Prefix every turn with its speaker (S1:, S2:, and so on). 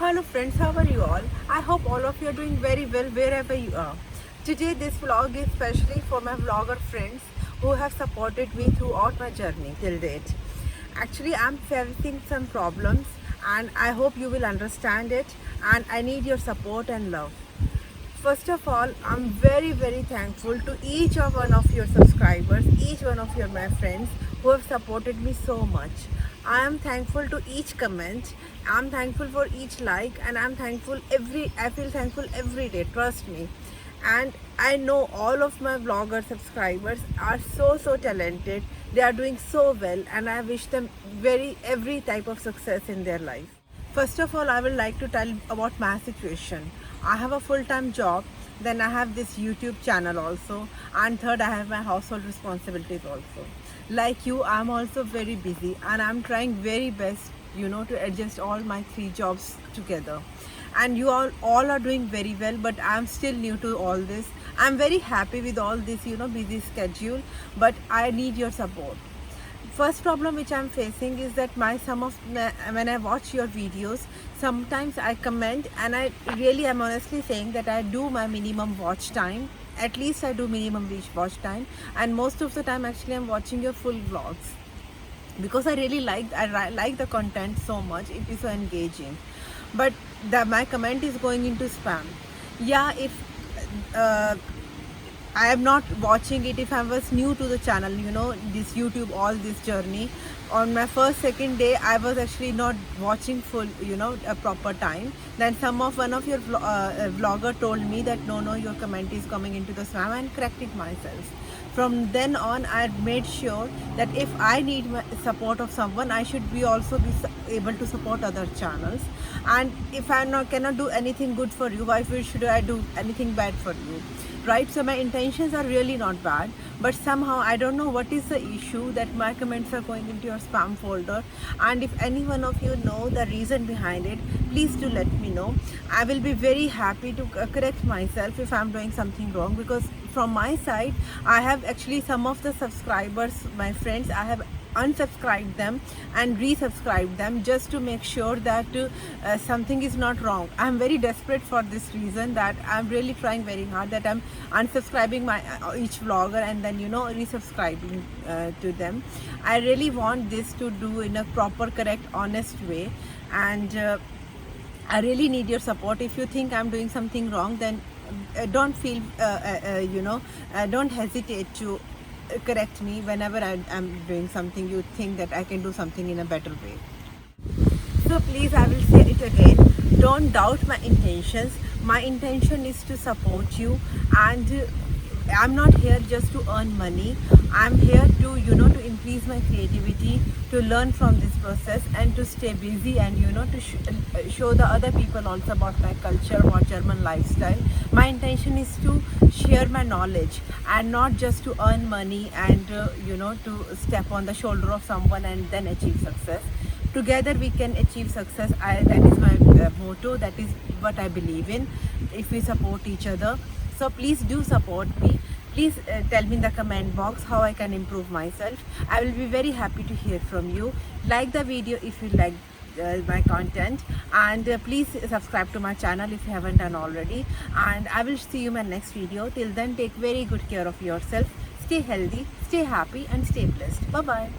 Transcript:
S1: Hello friends, how are you all? I hope all of you are doing very well wherever you are. Today this vlog is especially for my vlogger friends who have supported me throughout my journey till date. Actually, I'm facing some problems and I hope you will understand it, and I need your support and love. First of all, I'm very thankful to each of one of your subscribers, each one of your my friends who have supported me so much. I am thankful to each comment. I'm thankful for each like, and I feel thankful every day, trust me. And I know all of my vlogger subscribers are so talented. They are doing so well, and I wish them every type of success in their life. First of all, I would like to tell about my situation. I have a full-time job, then I have this YouTube channel also, and third I have my household responsibilities also. Like you, I'm also very busy and I'm trying very best, to adjust all my three jobs together. And you all are doing very well, but I'm still new to all this. I'm very happy with all this, busy schedule, but I need your support. First problem which I'm facing is that when I watch your videos, sometimes I comment and I really am honestly saying that I do my minimum watch time. At least I do minimum watch time, and most of the time actually I'm watching your full vlogs because I really like the content so much. It is so engaging, but my comment is going into spam. Yeah, if I am not watching it if I was new to the channel, this YouTube, all this journey. On my second day, I was actually not watching full, a proper time. Then one of your vlogger told me that no, your comment is coming into the spam, and corrected myself. From then on, I made sure that if I need support of someone, I should be able to support other channels. And if I cannot do anything good for you, why should I do anything bad for you? Right? So my intentions are really not bad, but somehow I don't know what is the issue that my comments are going into your spam folder. And if any one of you know the reason behind it, please do let me know. I will be very happy to correct myself if I'm doing something wrong, because from my side I have actually some of the subscribers, my friends, I have unsubscribed them and resubscribed them just to make sure that something is not wrong. I'm very desperate for this reason, that I'm really trying very hard, that I'm unsubscribing my each vlogger and then resubscribing to them. I really want this to do in a proper, correct, honest way, and I really need your support. If you think I'm doing something wrong, then don't feel don't hesitate to correct me whenever I'm doing something you think that I can do something in a better way. So please, I will say it again, don't doubt my intentions. My intention is to support you, and I'm not here just to earn money. I'm here to to increase my creativity, to learn from this process, and to stay busy, and to show the other people also about my culture, about German lifestyle. My intention is to share my knowledge and not just to earn money and to step on the shoulder of someone and then achieve success. Together we can achieve success. That is my motto. That is what I believe in, if we support each other. So please do support me. Please tell me in the comment box how I can improve myself. I will be very happy to hear from you. Like the video if you like my content, and please subscribe to my channel if you haven't done already. And I will see you in my next video. Till then, take very good care of yourself. Stay healthy, stay happy, and stay blessed. Bye bye.